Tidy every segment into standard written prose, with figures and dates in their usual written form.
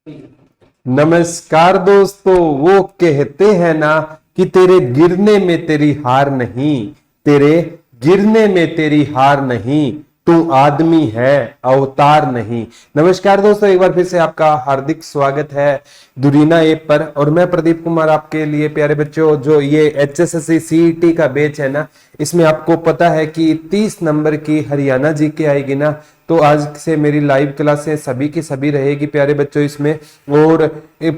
नमस्कार दोस्तों। वो कहते हैं ना कि तेरे गिरने में तेरी हार नहीं, तेरे गिरने में तेरी हार नहीं, तू आदमी है अवतार नहीं। नमस्कार दोस्तों, एक बार फिर से आपका हार्दिक स्वागत है दुरीना ऐप पर। और मैं प्रदीप कुमार आपके लिए प्यारे बच्चों, जो ये HSSC CET का बैच है ना, इसमें आपको पता है कि 30 नंबर की हरियाणा जीके आएगी ना, तो आज से मेरी लाइव क्लासें सभी की सभी रहेगी प्यारे बच्चों इसमें। और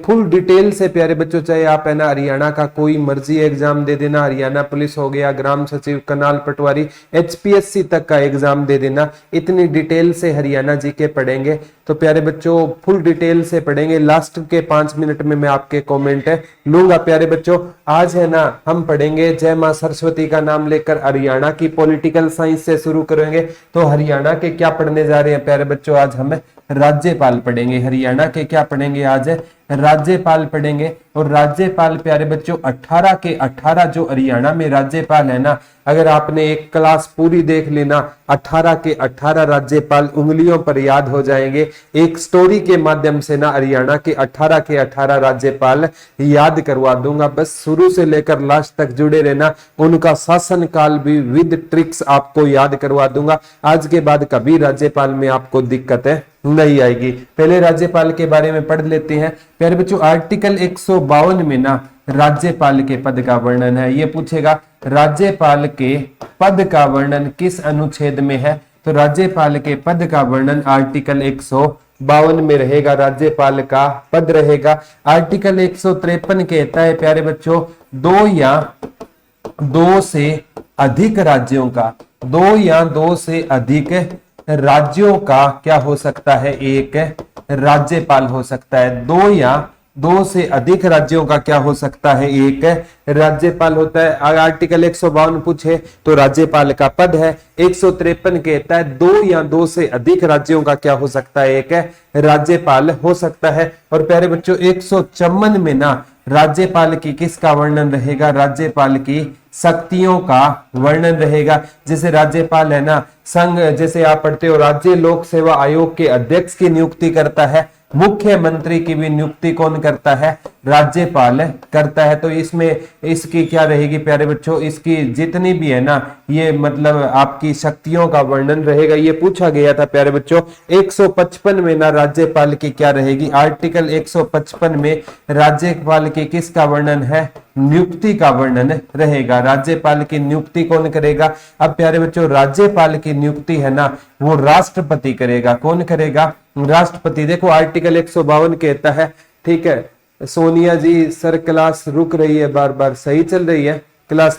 फुल डिटेल से प्यारे बच्चों, चाहे आप है ना हरियाणा का कोई मर्जी एग्जाम दे देना, हरियाणा पुलिस हो गया, ग्राम सचिव, कनाल पटवारी, HPSC तक का एग्जाम दे देना, इतनी डिटेल से हरियाणा जीके पढ़ेंगे। तो प्यारे बच्चों फुल डिटेल से पढ़ेंगे। लास्ट के 5 मिनट में मैं आपके कमेंट लूंगा प्यारे बच्चों। आज है ना हम पढ़ेंगे जय मां सरस्वती का नाम लेकर हरियाणा की पॉलिटिकल साइंस से शुरू करेंगे। तो हरियाणा के क्या पढ़ने जा रहे हैं प्यारे बच्चों, आज हम राज्यपाल पढ़ेंगे। हरियाणा के क्या पढ़ेंगे आज, राज्यपाल पढ़ेंगे। और राज्यपाल प्यारे बच्चों 18 के 18 जो हरियाणा में राज्यपाल है ना, अगर आपने एक क्लास पूरी देख लेना, 18 के 18 राज्यपाल उंगलियों पर याद हो जाएंगे। एक स्टोरी के माध्यम से ना हरियाणा के 18 राज्यपाल याद करवा दूंगा। बस शुरू से लेकर लास्ट तक जुड़े रहना, उनका शासन काल भी विद ट्रिक्स आपको याद करवा दूंगा। आज के बाद कभी राज्यपाल में आपको दिक्कत नहीं आएगी। पहले राज्यपाल के बारे में पढ़ लेते हैं प्यारे बच्चों। आर्टिकल 152 में ना राज्यपाल के पद का वर्णन है। ये पूछेगा राज्यपाल के पद का वर्णन किस अनुच्छेद में है, तो राज्यपाल के पद का वर्णन आर्टिकल 152 में रहेगा। राज्यपाल का पद रहेगा। आर्टिकल 153 कहता है प्यारे बच्चों, दो या दो से अधिक राज्यों का, दो या दो से अधिक राज्यों का क्या हो सकता है, एक राज्यपाल हो सकता है। दो या दो से अधिक राज्यों का क्या हो सकता है, एक राज्यपाल होता है। अगर आर्टिकल 152 पूछे तो राज्यपाल का पद है। 153 कहता है दो या दो से अधिक राज्यों का क्या हो सकता है, एक राज्यपाल हो सकता है। और प्यारे बच्चों 154 में ना राज्यपाल की किसका वर्णन रहेगा, राज्यपाल की शक्तियों का वर्णन रहेगा। जैसे राज्यपाल है ना संघ, जैसे आप पढ़ते हो, राज्य लोक सेवा आयोग के अध्यक्ष की नियुक्ति करता है, मुख्यमंत्री की भी नियुक्ति कौन करता है, राज्यपाल करता है। तो इसमें इसकी क्या रहेगी प्यारे बच्चों, इसकी जितनी भी है ना ये मतलब आपकी शक्तियों का वर्णन रहेगा। ये पूछा गया था प्यारे बच्चों। 155 में ना राज्यपाल की क्या रहेगी, आर्टिकल 155 में राज्यपाल की किसका वर्णन है, नियुक्ति का वर्णन रहेगा। राज्यपाल की नियुक्ति कौन करेगा। अब प्यारे बच्चों राज्यपाल की नियुक्ति है ना वो राष्ट्रपति करेगा। कौन करेगा, राष्ट्रपति। देखो आर्टिकल 152 कहता है, ठीक है सोनिया जी सर क्लास रुक रही है, बार बार सही चल रही है क्लास।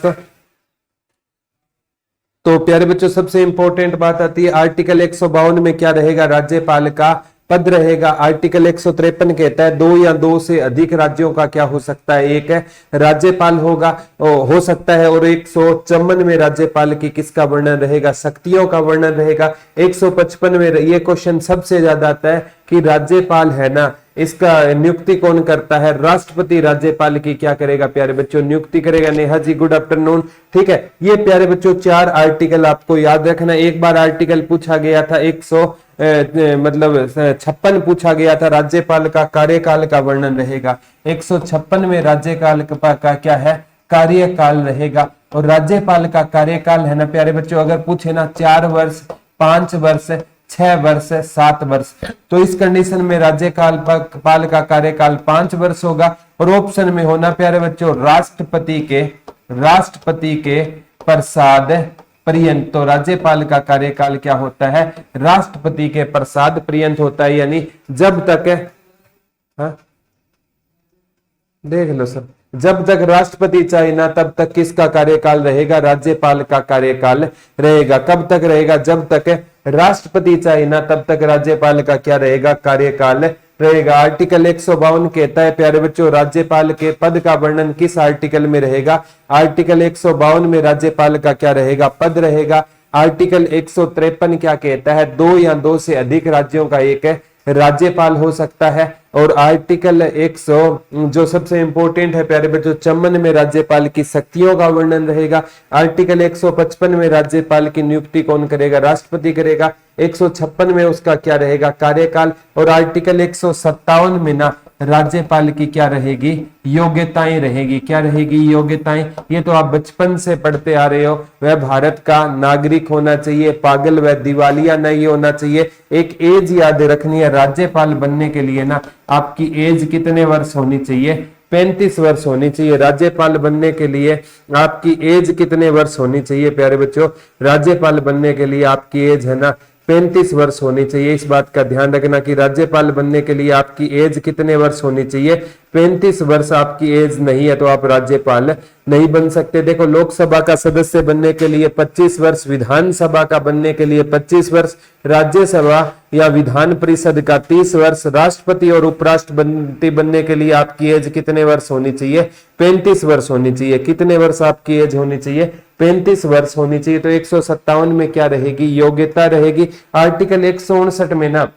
तो प्यारे बच्चों सबसे इंपॉर्टेंट बात आती है, आर्टिकल 152 में क्या रहेगा, राज्यपाल का पद रहेगा। आर्टिकल 153 कहता है दो या दो से अधिक राज्यों का क्या हो सकता है, एक राज्यपाल होगा हो सकता है। और 154 में राज्यपाल की किसका वर्णन रहेगा, शक्तियों का वर्णन रहेगा। 155 में ये क्वेश्चन सबसे ज्यादा आता है कि राज्यपाल है ना इसका नियुक्ति कौन करता है, राष्ट्रपति राज्यपाल की क्या करेगा प्यारे बच्चों, नियुक्ति करेगा। नेहा जी गुड आफ्टरनून, ठीक है। ये प्यारे बच्चों 4 आर्टिकल आपको याद रखना। एक बार आर्टिकल पूछा गया था 156 पूछा गया था, राज्यपाल का कार्यकाल का वर्णन रहेगा। 156 में राज्यपाल का क्या है, कार्यकाल रहेगा। और राज्यपाल का कार्यकाल है ना प्यारे बच्चों, अगर पूछे ना 4 वर्ष, 5 वर्ष, 6 वर्ष, 7 वर्ष, तो इस कंडीशन में राज्यपाल का कार्यकाल 5 वर्ष होगा। और ऑप्शन में होना प्यारे बच्चों राष्ट्रपति के प्रसाद पर्यंत। तो राज्यपाल का कार्यकाल क्या होता है, राष्ट्रपति के प्रसाद पर्यंत होता है, यानी जब तक देख लो सब, जब तक राष्ट्रपति चाहे ना तब तक किसका कार्यकाल रहेगा, राज्यपाल का कार्यकाल रहेगा। कब तक रहेगा, जब तक राष्ट्रपति चाहे ना तब तक राज्यपाल का क्या रहेगा, कार्यकाल रहेगा। आर्टिकल 152 कहता है प्यारे बच्चों राज्यपाल के पद का वर्णन किस आर्टिकल में रहेगा, आर्टिकल 152 में राज्यपाल का क्या रहेगा, पद रहेगा। आर्टिकल 153 क्या कहता है, दो या दो से अधिक राज्यों का एक राज्यपाल हो सकता है। और आर्टिकल 100 जो सबसे इंपॉर्टेंट है प्यारे बच्चों, 54 में राज्यपाल की शक्तियों का वर्णन रहेगा। आर्टिकल 155 में राज्यपाल की नियुक्ति कौन करेगा, राष्ट्रपति करेगा। 156 में उसका क्या रहेगा, कार्यकाल। और आर्टिकल 157 में ना राज्यपाल की क्या रहेगी, योग्यताएं रहेगी। क्या रहेगी, योग्यताएं। ये तो आप बचपन से पढ़ते आ रहे हो। वह भारत का नागरिक होना चाहिए, पागल व दिवालिया नहीं होना चाहिए। एक एज याद रखनी है, राज्यपाल बनने के लिए ना आपकी एज कितने वर्ष होनी चाहिए, 35 वर्ष होनी चाहिए। राज्यपाल बनने के लिए आपकी एज कितने वर्ष होनी चाहिए प्यारे बच्चों, राज्यपाल बनने के लिए आपकी एज है ना 35 वर्ष होनी चाहिए। इस बात का ध्यान रखना कि राज्यपाल बनने के लिए आपकी एज कितने वर्ष होनी चाहिए, 35 वर्ष आपकी एज नहीं है तो आप राज्यपाल नहीं बन सकते। देखो, लोकसभा का सदस्य बनने के लिए 25 वर्ष, विधानसभा का बनने के लिए 25 वर्ष, राज्यसभा या विधान परिषद का 30 वर्ष, राष्ट्रपति और उपराष्ट्रपति बनने के लिए आपकी एज कितने वर्ष होनी चाहिए, 35 वर्ष होनी चाहिए। कितने वर्ष आपकी एज होनी चाहिए, 35 वर्ष होनी चाहिए। तो 157 में क्या रहेगी, योग्यता रहेगी। आर्टिकल 159 में ना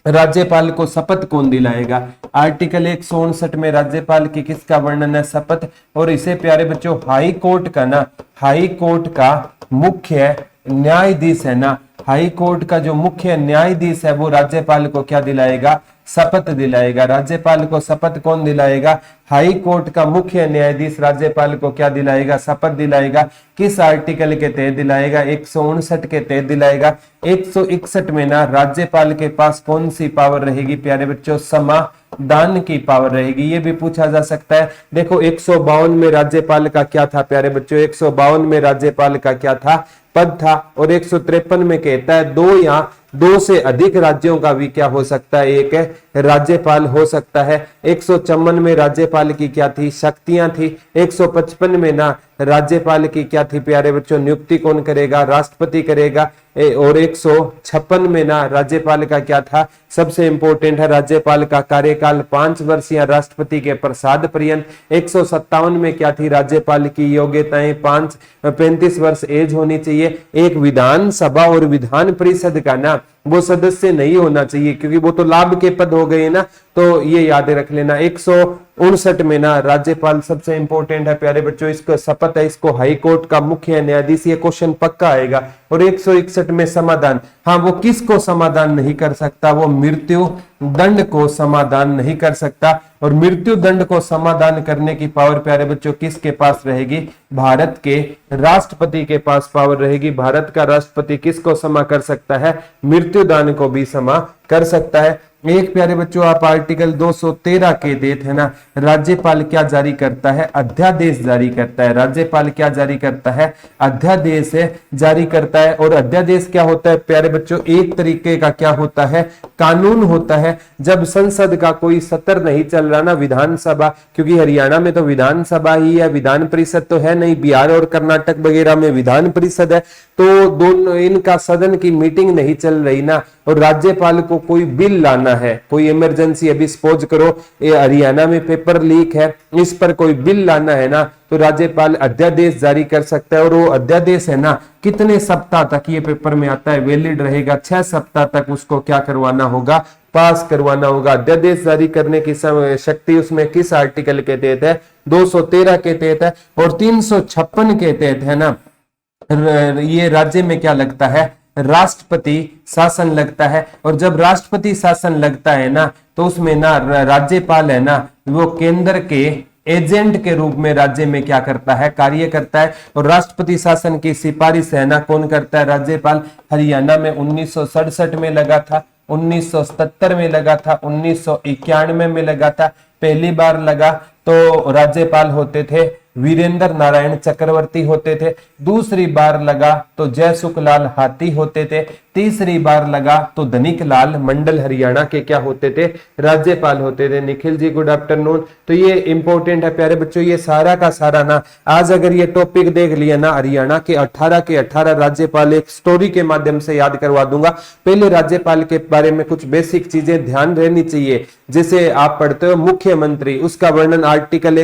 राज्यपाल को शपथ कौन दिलाएगा, आर्टिकल 159 में राज्यपाल की किसका वर्णन है, शपथ। और इसे प्यारे बच्चों हाई कोर्ट का ना, हाई कोर्ट का मुख्य न्यायाधीश है ना, हाई कोर्ट का जो मुख्य न्यायाधीश है वो राज्यपाल को क्या दिलाएगा, शपथ दिलाएगा। राज्यपाल को शपथ कौन दिलाएगा, हाई कोर्ट का मुख्य न्यायाधीश राज्यपाल को क्या दिलाएगा, शपथ दिलाएगा। किस आर्टिकल के तहत दिलाएगा, 159 के तहत दिलाएगा। 161 में ना राज्यपाल के पास कौन सी पावर रहेगी प्यारे बच्चों, समादान की पावर रहेगी। ये भी पूछा जा सकता है। देखो 152 में राज्यपाल का क्या था प्यारे बच्चों, 152 में राज्यपाल का क्या था, पद था। और 153 में कहता है दो या दो से अधिक राज्यों का भी क्या हो सकता है, एक राज्यपाल हो सकता है। 154 में राज्यपाल की क्या थी, शक्तियां थी। 155 में ना राज्यपाल की क्या थी प्यारे बच्चों, नियुक्ति कौन करेगा, राष्ट्रपति करेगा। और 156 में ना राज्यपाल का क्या था, सबसे इंपॉर्टेंट है राज्यपाल का कार्यकाल 5 वर्ष या राष्ट्रपति के प्रसाद पर्यंत। 157 में क्या थी, राज्यपाल की योग्यताएं 35 वर्ष एज होनी चाहिए। एक विधानसभा और विधान परिषद का ना वो सदस्य नहीं होना चाहिए क्योंकि वो तो लाभ के पद हो गए ना, तो ये याद रख लेना। 159 में ना राज्यपाल सबसे इंपॉर्टेंट है प्यारे बच्चों, इसको शपथ है, इसको हाई कोर्ट का मुख्य न्यायाधीश, ये क्वेश्चन पक्का आएगा। और 161 में समाधान, हाँ वो किसको समाधान नहीं कर सकता, वो मृत्यु दंड को समाधान नहीं कर सकता। और मृत्यु दंड को समाधान करने की पावर प्यारे बच्चों किसके पास रहेगी, भारत के राष्ट्रपति के पास पावर रहेगी। भारत का राष्ट्रपति किसको क्षमा कर सकता है, मृत्युदान को भी क्षमा कर सकता है। एक प्यारे बच्चों आप आर्टिकल 213 के तहत है ना राज्यपाल क्या जारी करता है, अध्यादेश जारी करता है। राज्यपाल क्या जारी करता है, अध्यादेश जारी करता है। और अध्यादेश क्या होता है प्यारे बच्चों, एक तरीके का क्या होता है, कानून होता है। जब संसद का कोई सत्र नहीं चल रहा ना, विधानसभा, क्योंकि हरियाणा में तो विधानसभा ही है, विधान परिषद तो है नहीं, बिहार और कर्नाटक वगैरह में विधान परिषद है, तो दोनों इनका सदन की मीटिंग नहीं चल रही ना, और राज्यपाल को कोई बिल लाना है, कोई इमरजेंसी, अभी सपोज करो ये हरियाणा में पेपर लीक है, इस पर कोई बिल लाना है ना, तो राज्यपाल अध्यादेश जारी कर सकता है। और वो अध्यादेश है ना कितने सप्ताह तक ये पेपर में आता है, वैलिड रहेगा, 6 सप्ताह तक उसको क्या करवाना होगा, पास करवाना होगा। अध्यादेश जारी करने की शक्ति उसमें किस आर्टिकल के तहत है, 213 के तहत है। और 356 के तहत है ना ये राज्य में क्या लगता है, राष्ट्रपति शासन लगता है। और जब राष्ट्रपति शासन लगता है ना तो उसमें ना राज्यपाल है ना वो केंद्र के एजेंट के रूप में राज्य में क्या करता है, कार्य करता है। और राष्ट्रपति शासन की सिफारिश है ना कौन करता है, राज्यपाल। हरियाणा में 1967 में लगा था, 1977 में लगा था, 1991 में लगा था। पहली बार लगा तो राज्यपाल होते थे वीरेंद्र नारायण चक्रवर्ती होते थे, दूसरी बार लगा तो जयसुखलाल हाथी होते थे, तीसरी बार लगा तो धनिक लाल मंडल हरियाणा के क्या होते थे, राज्यपाल होते थे। Nikhil ji good afternoon. तो ये इंपॉर्टेंट है प्यारे बच्चों, ये सारा का सारा ना आज अगर ये टॉपिक देख लिया ना, हरियाणा के 18 राज्यपाल एक स्टोरी के माध्यम से याद करवा दूंगा। पहले राज्यपाल के बारे में कुछ बेसिक चीजें ध्यान रहनी चाहिए, जैसे आप पढ़ते हो मुख्यमंत्री, उसका वर्णन आर्टिकल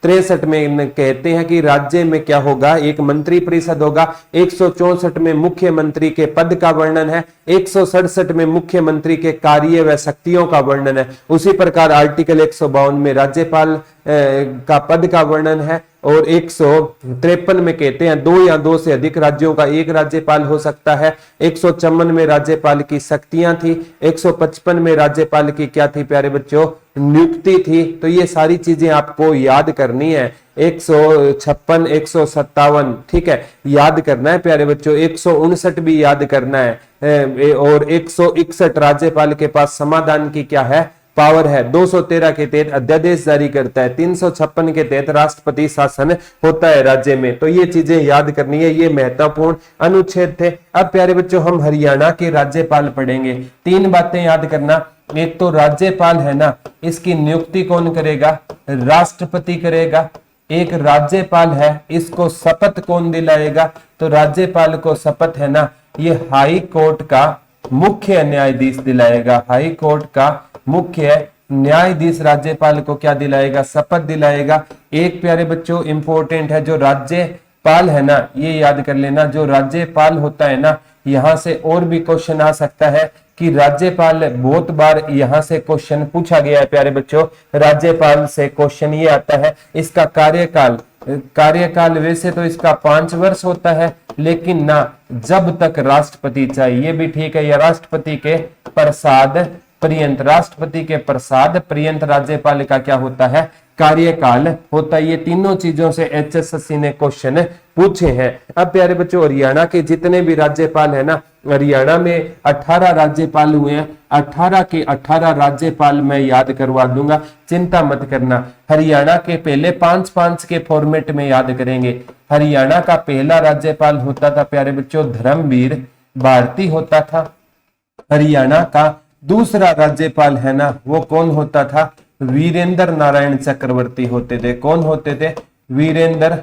63 में कहते हैं कि राज्य में क्या होगा, एक मंत्री परिषद होगा। 164 में मुख्यमंत्री के पद का वर्णन है। 167 में मुख्यमंत्री के कार्य व शक्तियों का वर्णन है। उसी प्रकार आर्टिकल 152 में राज्यपाल का पद का वर्णन है। और 153 में कहते हैं 2 या 2 से अधिक राज्यों का एक राज्यपाल हो सकता है। 154 में राज्यपाल की शक्तियां थी। 155 में राज्यपाल की क्या थी प्यारे बच्चों, नियुक्ति थी। तो ये सारी चीजें आपको याद करनी है। 156, 157, ठीक है, याद करना है प्यारे बच्चों। 159 भी याद करना है। और 161 राज्यपाल के पास समाधान की क्या है, पावर है। 213 के तहत अध्यादेश जारी करता है। 356 के तहत राष्ट्रपति शासन होता है राज्य में। तो ये चीजें याद करनी है, ये महत्वपूर्ण अनुच्छेद थे। अब प्यारे बच्चों हम हरियाणा के राज्यपाल पढ़ेंगे। 3 बातें याद करना। एक तो राज्यपाल है ना, इसकी नियुक्ति कौन करेगा, राष्ट्रपति करेगा। एक राज्यपाल है, इसको शपथ कौन दिलाएगा, तो राज्यपाल को शपथ है ना, ये हाई कोर्ट का मुख्य न्यायाधीश दिलाएगा। हाई कोर्ट का मुख्य न्यायाधीश राज्यपाल को क्या दिलाएगा, शपथ दिलाएगा। एक प्यारे बच्चों इंपॉर्टेंट है, जो राज्यपाल है ना, ये याद कर लेना, जो राज्यपाल होता है ना, यहां से और भी क्वेश्चन आ सकता है कि राज्यपाल, बहुत बार यहां से क्वेश्चन पूछा गया है प्यारे बच्चों। राज्यपाल से क्वेश्चन ये आता है, इसका कार्यकाल वैसे तो इसका 5 वर्ष होता है, लेकिन ना जब तक राष्ट्रपति चाहिए, ये भी ठीक है, या राष्ट्रपति के प्रसाद पर्यंत, राष्ट्रपति के प्रसाद पर्यंत राज्यपाल का क्या होता है, कार्यकाल होता है। ये तीनों चीजों से HSSC ने क्वेश्चन पूछे हैं। अब प्यारे बच्चों हरियाणा के जितने भी राज्यपाल है ना, हरियाणा में 18 राज्यपाल हुए हैं। 18 के 18 राज्यपाल मैं याद करवा दूंगा, चिंता मत करना। हरियाणा के पहले 5-5 के फॉर्मेट में याद करेंगे। हरियाणा का पहला राज्यपाल होता था प्यारे बच्चों धर्मवीर भारती होता था। हरियाणा का दूसरा राज्यपाल है ना, वो कौन होता था, वीरेंद्र नारायण चक्रवर्ती होते थे। कौन होते थे, वीरेंद्र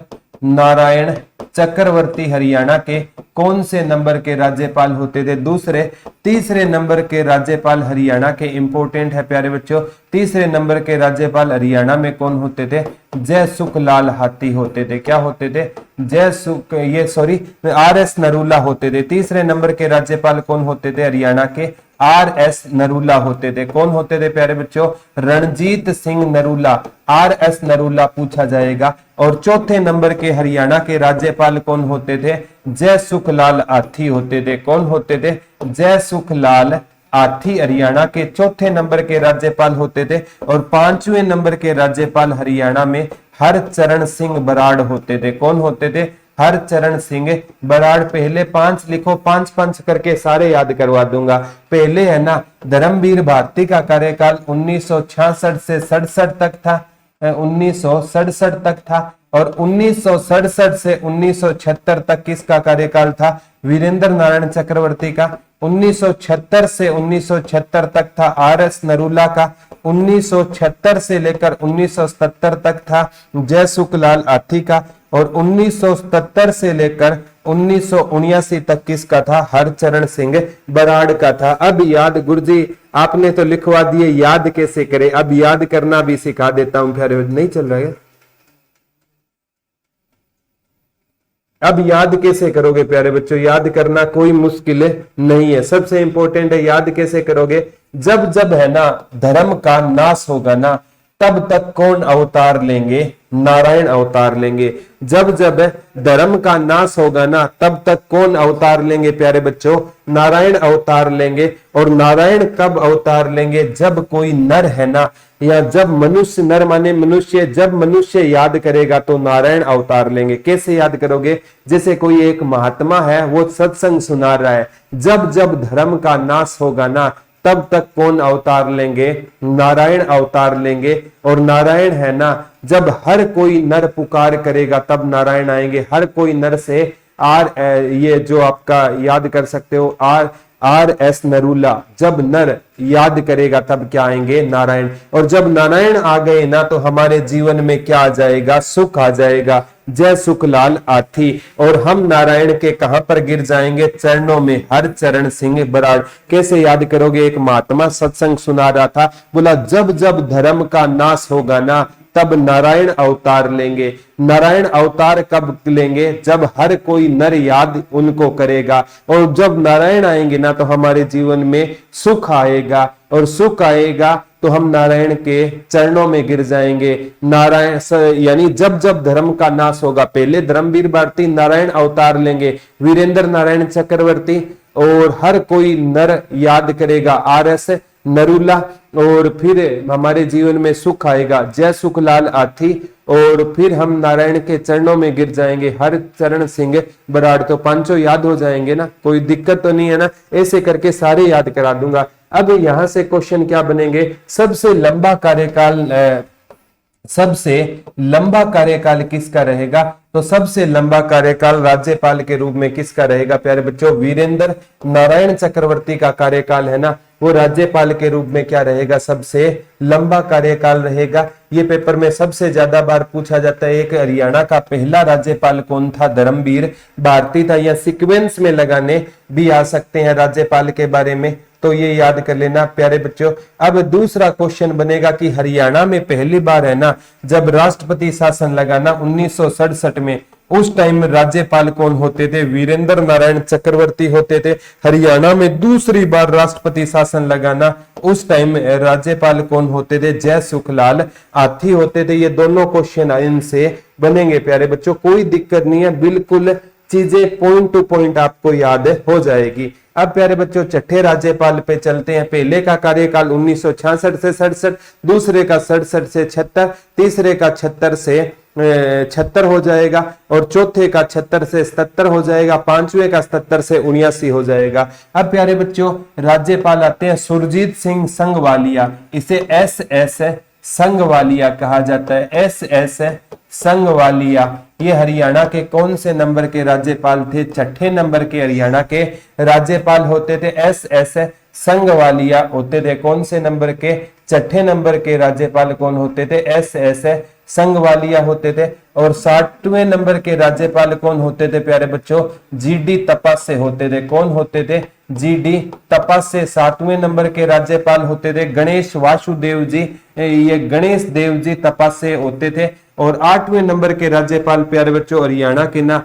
नारायण चक्रवर्ती हरियाणा के कौन से नंबर के राज्यपाल होते थे, दूसरे। तीसरे नंबर के राज्यपाल हरियाणा के इंपॉर्टेंट है प्यारे बच्चों। तीसरे नंबर के राज्यपाल हरियाणा में कौन होते थे, जय सुखलाल हाथी होते थे। क्या होते थे, RS नरूला होते थे। तीसरे नंबर के राज्यपाल कौन होते थे हरियाणा के, RS नरूला होते थे। कौन होते थे प्यारे बच्चों, रणजीत सिंह नरूला, RS नरूला पूछा जाएगा। और चौथे नंबर के हरियाणा के राज्यपाल कौन होते थे, जय सुखलाल आठी होते थे। कौन होते थे, जय सुखलाल आठी हरियाणा के चौथे नंबर के राज्यपाल होते थे। और 5वें नंबर के राज्यपाल हरियाणा में हरचरण सिंह बराड़ होते थे। कौन होते थे, हरचरण सिंह बराड़। पहले 5 लिखो, 5-5 करके सारे याद करवा दूंगा। पहले है ना धर्मवीर भारती का कार्यकाल 1966 से 67 तक था, 1967 तक था। और 1967 से 1976 तक किसका कार्यकाल था, वीरेंद्र नारायण चक्रवर्ती का। 1976 से 1976 तक था RS नरूला का। 1976 से लेकर 1977 तक था जय सुखलाल आठी का। और 1977 से लेकर 1979 तक किसका था, हरचरण सिंह बराड़ का था। अब याद गुरुजी आपने तो लिखवा दिए, याद कैसे करें, अब याद करना भी सिखा देता हूं। फिर नहीं चल रहा है, अब याद कैसे करोगे प्यारे बच्चों, याद करना कोई मुश्किल नहीं है। सबसे इंपॉर्टेंट है याद कैसे करोगे, जब जब है ना धर्म का नाश होगा ना, तब तक कौन अवतार लेंगे, नारायण अवतार लेंगे। जब जब धर्म का नाश होगा ना, तब तक कौन अवतार लेंगे प्यारे बच्चों, नारायण अवतार लेंगे। और नारायण कब अवतार लेंगे, जब कोई नर है ना, या जब मनुष्य, नर माने मनुष्य, जब मनुष्य याद करेगा तो नारायण अवतार लेंगे। कैसे याद करोगे, जैसे कोई एक महात्मा है, वो सत्संग सुना रहा है, जब जब धर्म का नाश होगा ना, तब तक कौन अवतार लेंगे, नारायण अवतार लेंगे। और नारायण है ना, जब हर कोई नर पुकार करेगा तब नारायण आएंगे। हर कोई नर से ये जो आपका याद कर सकते हो RS नरूला, जब नर याद करेगा तब क्या आएंगे, नारायण। और जब नारायण आ गए ना, तो हमारे जीवन में क्या आ जाएगा, सुख आ जाएगा। जय सुखलाल आठी। और हम नारायण के कहां पर गिर जाएंगे, चरणों में, हरचरण सिंह बराड़। कैसे याद करोगे, एक महात्मा सत्संग सुना रहा था, बोला जब जब धर्म का नाश होगा ना, तब नारायण अवतार लेंगे। नारायण अवतार कब लेंगे? जब हर कोई नर याद उनको करेगा, और जब नारायण आएंगे ना तो हमारे जीवन में सुख आएगा, और सुख आएगा तो हम नारायण के चरणों में गिर जाएंगे। नारायण यानी जब जब धर्म का नाश होगा, पहले धर्मवीर भारती नारायण अवतार लेंगे, वीरेंद्र नारायण चक्रवर्ती, और हर कोई नर याद करेगा, RS नरूला, और फिर हमारे जीवन में सुख आएगा, जय सुखलाल आथी, और फिर हम नारायण के चरणों में गिर जाएंगे, हर चरण सिंह बराड़। तो पांचों याद हो जाएंगे ना, कोई दिक्कत तो नहीं है ना? ऐसे करके सारे याद करा दूंगा। अब यहां से क्वेश्चन क्या बनेंगे? सबसे लंबा कार्यकाल किसका रहेगा? तो सबसे लंबा कार्यकाल राज्यपाल के रूप में किसका रहेगा प्यारे बच्चों? वीरेंद्र नारायण चक्रवर्ती का कार्यकाल है ना, वो राज्यपाल के रूप में क्या रहेगा? सबसे लंबा कार्यकाल रहेगा। ये पेपर में सबसे ज्यादा बार पूछा जाता है। एक हरियाणा का पहला राज्यपाल कौन था? धर्मवीर भारती था। या सीक्वेंस में लगाने भी आ सकते हैं राज्यपाल के बारे में, तो ये याद कर लेना प्यारे बच्चों। अब दूसरा क्वेश्चन बनेगा कि हरियाणा में पहली बार है ना जब राष्ट्रपति शासन लगा ना 1967 में, उस टाइम राज्यपाल कौन होते थे? वीरेंद्र नारायण चक्रवर्ती होते थे। हरियाणा में दूसरी बार राष्ट्रपति शासन लगाना, उस टाइम राज्यपाल कौन होते थे? जय सुखलाल आथी होते थे। ये दोनों क्वेश्चन इनसे बनेंगे प्यारे बच्चों, कोई दिक्कत नहीं है, बिल्कुल चीजें पॉइंट टू पॉइंट आपको याद हो जाएगी। अब प्यारे बच्चों छठे राज्यपाल पे चलते हैं। पहले का कार्यकाल 1966 से 67, दूसरे का 67 से 76, तीसरे का 76 से 76 हो जाएगा, और चौथे का 76 से 77 हो जाएगा, पांचवें का 77 से 79 हो जाएगा। अब प्यारे बच्चों राज्यपाल आते हैं सुरजीत सिंह संघवालिया, इसे SS संघवालिया कहा जाता है। SS संघवालिया ये हरियाणा के कौन से नंबर के राज्यपाल थे? छठे नंबर के हरियाणा के राज्यपाल होते थे। SS संघवालिया होते थे कौन से नंबर के? छठे नंबर के राज्यपाल कौन होते थे? SS संघवालिया होते थे। और 60वें नंबर के राज्यपाल कौन होते थे प्यारे बच्चों? GD तपासे होते थे। कौन होते थे? GD तपासे 7वें नंबर के राज्यपाल होते थे। गणेश वासुदेव जी, ये गणेश देव जी तपासे होते थे। और 8वें नंबर के राज्यपाल प्यारे बच्चों हरियाणा के ना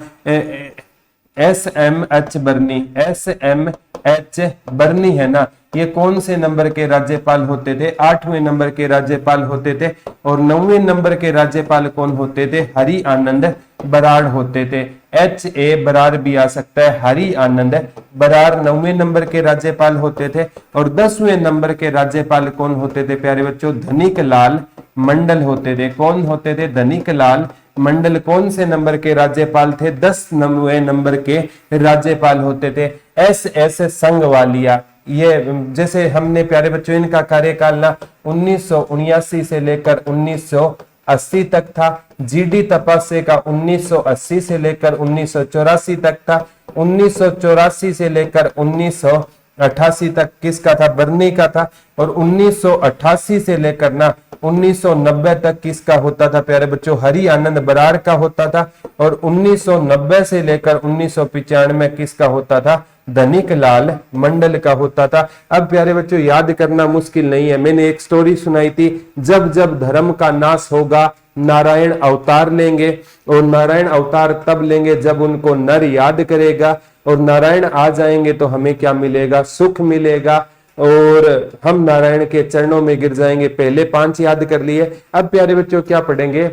SMH बर्नी, SMH बर्नी है ना, ये कौन से नंबर के राज्यपाल होते थे? 8वें नंबर के राज्यपाल होते थे। और 9वें नंबर के राज्यपाल कौन होते थे? हरि आनंद बराड़ होते थे। HA बराड़ भी आ सकता है। हरि आनंद बराड़ 9वें नंबर के राज्यपाल होते थे। और 10वें नंबर के राज्यपाल कौन होते थे प्यारे बच्चों? धनिक लाल मंडल होते थे। कौन होते थे? धनिक लाल मंडल कौन से नंबर के राज्यपाल थे? 10वें नंबर के राज्यपाल होते थे। SS संघवालिया, ये जैसे हमने प्यारे बच्चों इनका कार्यकाल ना 1979 से लेकर 1980 तक था। GD तपासे का 1980 से लेकर 1984 तक था। 1984 से लेकर 1988 तक किसका था? बर्नी का था। और 1988 से लेकर ना 1990 तक किसका होता था प्यारे बच्चों? हरि आनंद बराड़ का होता था। और 1990 से लेकर 1995 किसका होता था? धनिक लाल मंडल का होता था। अब प्यारे बच्चों याद करना मुश्किल नहीं है, मैंने एक स्टोरी सुनाई थी, जब जब धर्म का नाश होगा नारायण अवतार लेंगे, और नारायण अवतार तब लेंगे जब उनको नर याद करेगा, और नारायण आ जाएंगे तो हमें क्या मिलेगा? सुख मिलेगा, और हम नारायण के चरणों में गिर जाएंगे। पहले 5 याद कर लिए। अब प्यारे बच्चों क्या पढ़ेंगे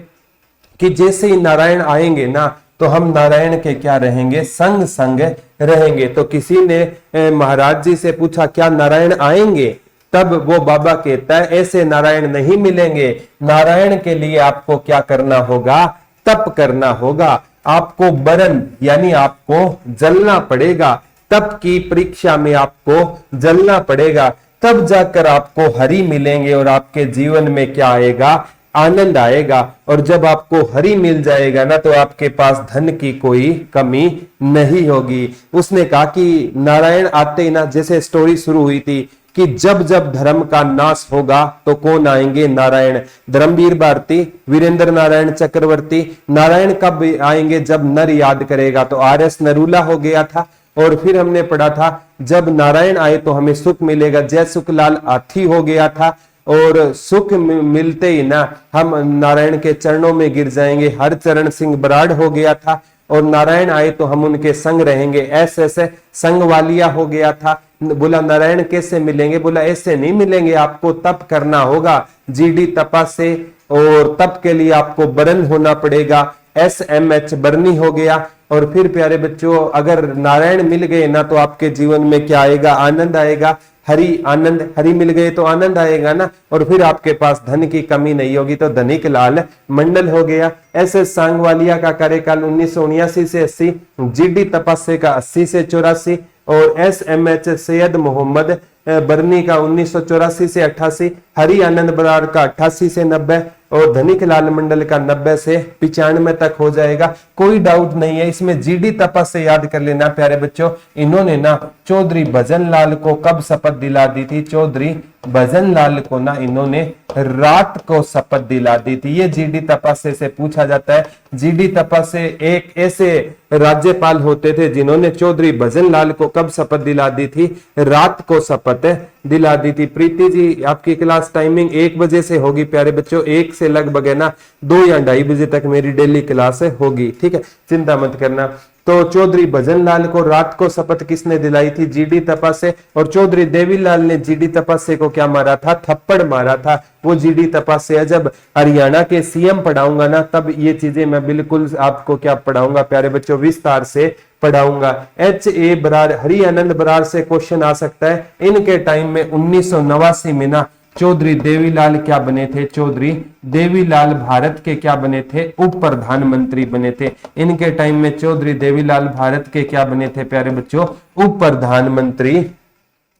कि जैसे ही नारायण आएंगे ना तो हम नारायण के क्या रहेंगे? संग संग रहेंगे। तो किसी ने महाराज जी से पूछा क्या नारायण आएंगे? तब वो बाबा कहता है ऐसे नारायण नहीं मिलेंगे। नारायण के लिए आपको क्या करना होगा? तप करना होगा। आपको बरन यानी आपको जलना पड़ेगा। तप की परीक्षा में आपको जलना पड़ेगा, तब जाकर आपको हरि मिलेंगे और आपके जीवन में क्या आएगा? आनंद आएगा। और जब आपको हरि मिल जाएगा ना तो आपके पास धन की कोई कमी नहीं होगी। उसने कहा कि नारायण आते ही ना, जैसे स्टोरी शुरू हुई थी कि जब जब धर्म का नाश होगा तो कौन आएंगे? नारायण। धर्मवीर भारती, वीरेंद्र नारायण चक्रवर्ती। नारायण कब आएंगे? जब नर याद करेगा। तो RS नरूला हो गया था। और फिर हमने पढ़ा था जब नारायण आए तो हमें सुख मिलेगा, जय सुखलाल आथी हो गया था। और सुख मिलते ही ना हम नारायण के चरणों में गिर जाएंगे। हरचरण सिंह बराड़ हो गया था और नारायण आए तो हम उनके संग रहेंगे। ऐसे ऐसे संग वालिया हो गया था। बोला नारायण कैसे मिलेंगे? बोला ऐसे नहीं मिलेंगे, आपको तप करना होगा, जीडी तपा से, और तप के लिए आपको बरन होना पड़ेगा। SMH बरनी हो गया। और फिर प्यारे बच्चों, अगर नारायण मिल गए ना तो आपके जीवन में क्या आएगा? आनंद आएगा। हरि आनंद, हरि मिल गए तो आनंद आएगा ना, और फिर आपके पास धन की कमी नहीं होगी, तो धनिक लाल मंडल हो गया। ऐसे सांगवालिया का कार्यकाल 1979 से 80, जीडी तपस्या का 80 से 84, और SMH सैयद मोहम्मद बरनी का 1984 से 88, हरि आनंद बराड़ का 88 से 90, और धनिक लाल मंडल का 90 से 95 तक हो जाएगा। कोई डाउट नहीं है इसमें। जीडी तपा से याद कर लेना प्यारे बच्चों, इन्होंने ना चौधरी भजन लाल को कब शपथ दिला दी थी? चौधरी भजन लाल को ना इन्होंने रात को शपथ दिला दी थी। ये जीडी तपासे से पूछा जाता है। जीडी तपासे एक ऐसे राज्यपाल होते थे जिन्होंने चौधरी भजन लाल को कब शपथ दिला दी थी? रात को शपथ दिला दी थी। प्रीति जी, आपकी क्लास टाइमिंग 1 बजे से होगी प्यारे बच्चों, 1 से लगभग है ना 2 या 2:30 बजे तक मेरी डेली क्लास होगी, ठीक है, चिंता मत करना। तो चौधरी भजन लाल को रात को शपथ किसने दिलाई थी? जीडी तपा से। और चौधरी देवीलाल ने जीडी तपा से को क्या मारा था? थप्पड़ मारा था। वो जीडी तपा से, जब हरियाणा के CM पढ़ाऊंगा ना तब ये चीजें मैं बिल्कुल आपको क्या पढ़ाऊंगा प्यारे बच्चों, विस्तार से पढ़ाऊंगा। HA बराड़, हरि आनंद बराड़ से क्वेश्चन आ सकता है। इनके टाइम में 1989 में ना चौधरी देवीलाल क्या बने थे? चौधरी देवीलाल भारत के क्या बने थे? उप प्रधानमंत्री बने थे। इनके टाइम में चौधरी देवीलाल भारत के क्या बने थे प्यारे बच्चों? उप प्रधानमंत्री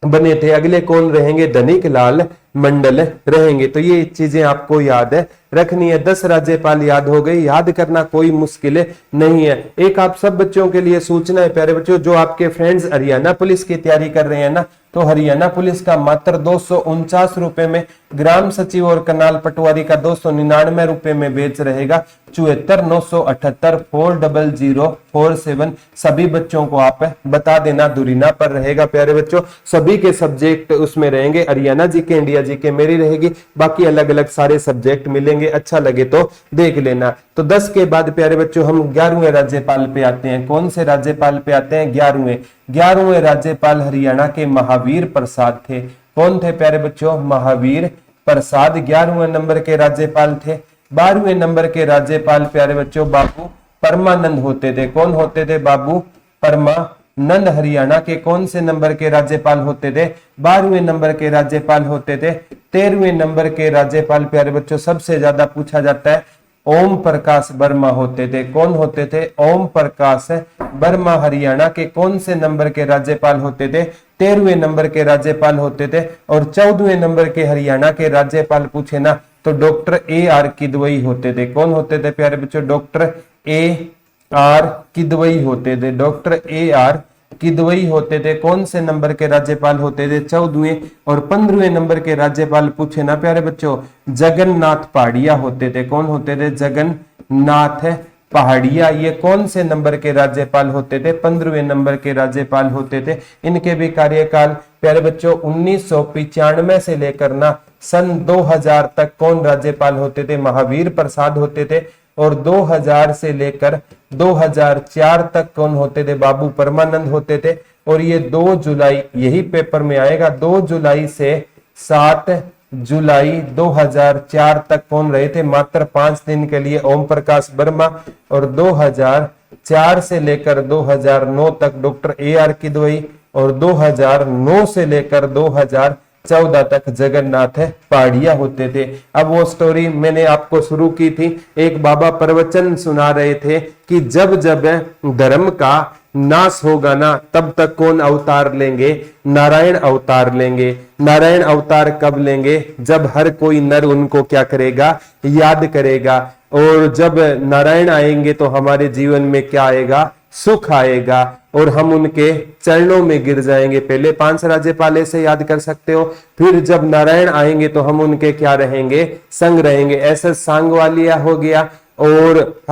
बने थे। अगले कौन रहेंगे? धनिक लाल मंडल रहेंगे। तो ये चीजें आपको याद रखनी है। 10 राज्यपाल याद हो गए, याद करना कोई मुश्किल नहीं है। एक आप सब बच्चों के लिए सूचना है प्यारे बच्चों, जो आपके फ्रेंड्स हरियाणा पुलिस की तैयारी कर रहे हैं ना, तो हरियाणा पुलिस का मात्र 249 रुपए में, ग्राम सचिव और कनाल पटवारी का 299 रुपए में बेच रहेगा। 74,978 40047 सभी बच्चों को आप बता देना, दुरीना पर रहेगा प्यारे बच्चों। सभी के सब्जेक्ट उसमें रहेंगे, हरियाणा जी के, इंडिया जी के मेरी रहेगी, बाकी अलग अलग सारे सब्जेक्ट मिलेंगे। अच्छा लगे तो देख लेना। तो 10 के बाद प्यारे बच्चों हम 11वें राज्यपाल पे आते हैं। कौन से राज्यपाल पे आते हैं? 11वें राज्यपाल हरियाणा के महावीर प्रसाद थे। कौन थे प्यारे बच्चों? महावीर प्रसाद 11वें नंबर के राज्यपाल थे। 12वें नंबर के राज्यपाल प्यारे बच्चों बाबू परमानंद होते थे। कौन होते थे? बाबू परमानंद हरियाणा के कौन से नंबर के राज्यपाल होते थे? 12वें नंबर के राज्यपाल होते थे। 13वें नंबर के राज्यपाल प्यारे बच्चों सबसे ज्यादा पूछा जाता है, ओम प्रकाश वर्मा होते थे। कौन होते थे? ओम प्रकाश वर्मा हरियाणा के कौन से नंबर के राज्यपाल होते थे? 13वें नंबर के राज्यपाल होते थे। और 14वें नंबर के हरियाणा के राज्यपाल पूछे ना तो डॉक्टर AR किदवई होते थे। कौन होते थे प्यारे बच्चों? डॉक्टर AR किदवई होते थे। डॉक्टर AR किदवई होते थे। कौन से नंबर के राज्यपाल होते थे? 14वें। और 15वें नंबर के राज्यपाल पूछे ना प्यारे बच्चों, जगन्नाथ पहाड़िया होते थे। कौन होते थे? जगन्नाथ पहाड़िया। ये कौन से नंबर के राज्यपाल होते थे? 15वें नंबर के राज्यपाल होते थे। इनके भी कार्यकाल प्यारे बच्चों 1995 से लेकर ना सन 2000 तक कौन राज्यपाल होते थे? महावीर प्रसाद होते थे। और 2000 से लेकर 2004 तक कौन होते थे? बाबू परमानंद होते थे। और ये 2 जुलाई, यही पेपर में आएगा, 2 जुलाई से 7 जुलाई 2004 तक कौन रहे थे? मात्र 5 दिन के लिए ओम प्रकाश वर्मा। और 2004 से लेकर 2009 तक डॉक्टर AR किदवई। और 2009 से लेकर 2014 तक जगन्नाथ पहाड़िया होते थे। अब वो स्टोरी मैंने आपको शुरू की थी। एक बाबा प्रवचन सुना रहे थे कि जब जब धर्म का नाश होगा ना तब तक कौन अवतार लेंगे? नारायण अवतार लेंगे। नारायण अवतार कब लेंगे? जब हर कोई नर उनको क्या करेगा? याद करेगा। और जब नारायण आएंगे तो हमारे जीवन में क्या आएगा? सुख आएगा और हम उनके चरणों में गिर जाएंगे। पहले 5 राज्यपाल ऐसे याद कर सकते हो। फिर जब नारायण आएंगे तो हम उनके क्या रहेंगे? संग रहेंगे। ऐसा सांगवालिया हो गया और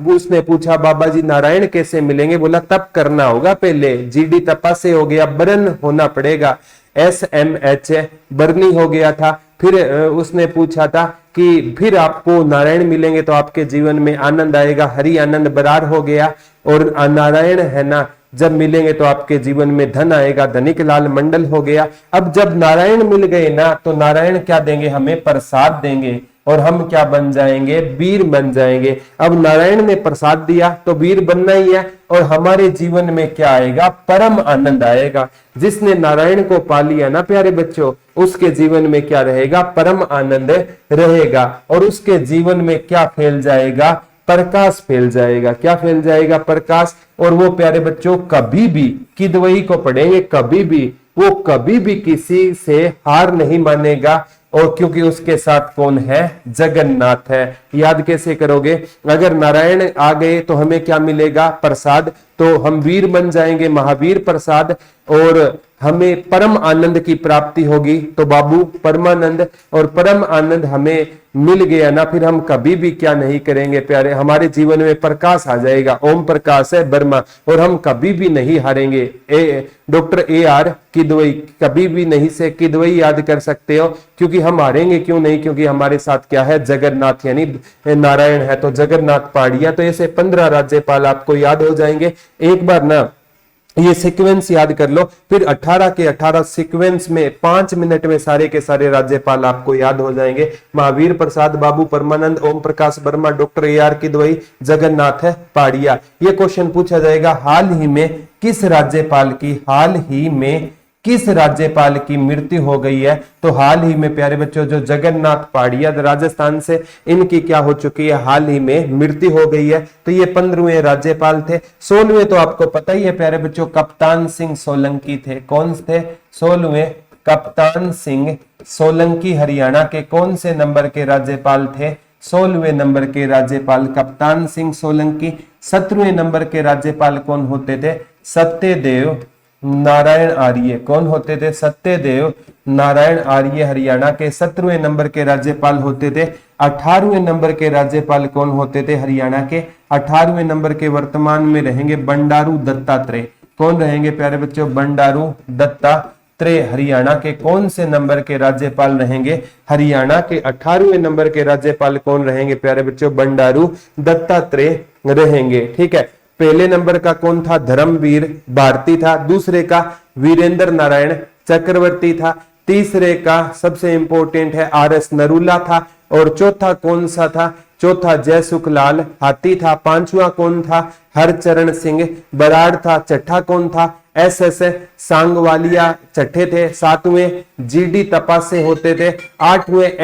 उसने पूछा बाबा जी नारायण कैसे मिलेंगे? बोला तप करना होगा, पहले जीडी तपा से हो गया, बरन होना पड़ेगा, SMH बरनी हो गया था। फिर उसने पूछा था कि फिर आपको नारायण मिलेंगे तो आपके जीवन में आनंद आएगा, हरि आनंद बरार हो गया। और नारायण है ना जब मिलेंगे तो आपके जीवन में धन आएगा, धनिक लाल मंडल हो गया। अब जब नारायण मिल गए ना तो नारायण क्या देंगे? हमें प्रसाद देंगे और हम क्या बन जाएंगे? वीर बन जाएंगे। अब नारायण ने प्रसाद दिया तो वीर बनना ही है, और हमारे जीवन में क्या आएगा? परम आनंद आएगा। जिसने नारायण को पा लिया ना प्यारे बच्चों, उसके जीवन में क्या रहेगा? परम आनंद रहेगा। और उसके जीवन में क्या फैल जाएगा? प्रकाश फैल जाएगा। क्या फैल जाएगा? प्रकाश। और वो प्यारे बच्चों कभी भी, किदवई को पढ़ेंगे, कभी भी वो कभी भी किसी से हार नहीं मानेगा। और क्योंकि उसके साथ कौन है? जगन्नाथ है। याद कैसे करोगे? अगर नारायण आ गए तो हमें क्या मिलेगा? प्रसाद। तो हम वीर बन जाएंगे, महावीर प्रसाद, और हमें परम आनंद की प्राप्ति होगी। तो बाबू परमानंद, और परम आनंद हमें मिल गया ना, फिर हम कभी भी क्या नहीं करेंगे प्यारे? हमारे जीवन में प्रकाश आ जाएगा। ओम प्रकाश है बर्मा, और हम कभी भी नहीं हारेंगे। डॉक्टर AR किदवई, कभी भी नहीं से किदवई याद कर सकते हो, क्योंकि हम हारेंगे क्यों नहीं? क्योंकि हमारे साथ क्या है? जगन्नाथ यानी नारायण है। तो जगन्नाथ पहाड़िया। तो ऐसे 15 राज्यपाल आपको याद हो जाएंगे। एक बार ना ये सीक्वेंस याद कर लो, फिर 18 के 18 सीक्वेंस में 5 मिनट में सारे के सारे राज्यपाल आपको याद हो जाएंगे। महावीर प्रसाद, बाबू परमानंद, ओम प्रकाश वर्मा, डॉक्टर AR किदवई, जगन्नाथ है पहाड़िया। ये क्वेश्चन पूछा जाएगा हाल ही में किस राज्यपाल की, हाल ही में किस राज्यपाल की मृत्यु हो गई है? तो हाल ही में प्यारे बच्चों जो जगन्नाथ पहाड़िया राजस्थान से, इनकी क्या हो चुकी है? हाल ही में मृत्यु हो गई है। तो ये 15वें राज्यपाल थे। 16वें तो आपको पता ही है प्यारे बच्चों, कप्तान सिंह सोलंकी थे। कौन थे? 16वें कप्तान सिंह सोलंकी हरियाणा के कौन से नंबर के राज्यपाल थे? 16वें नंबर के राज्यपाल कप्तान सिंह सोलंकी। 17वें नंबर के राज्यपाल कौन होते थे? सत्यदेव नारायण आर्य। कौन होते थे? सत्यदेव नारायण आर्य हरियाणा के 17वें नंबर के राज्यपाल होते थे। 18वें नंबर के राज्यपाल कौन होते थे हरियाणा के? 18वें नंबर के वर्तमान में रहेंगे बंडारू दत्तात्रेय। कौन रहेंगे प्यारे बच्चों? बंडारू दत्तात्रेय हरियाणा के कौन से नंबर के राज्यपाल रहेंगे? हरियाणा के 18वें नंबर के राज्यपाल कौन रहेंगे प्यारे बच्चों? बंडारू दत्तात्रेय रहेंगे। ठीक है। पहले नंबर का कौन था? धर्मवीर भारती था। दूसरे का वीरेंद्र नारायण चक्रवर्ती था। तीसरे का सबसे इंपॉर्टेंट है RS नरूला था। और चौथा कौन सा था? चौथा जयसुखलाल हाथी था। पांचवा कौन था? हरचरण सिंह बराड़ था। छठा कौन था? SS सांगवालिया छठे थे। 7वें GD तपासे होते थे। 8वें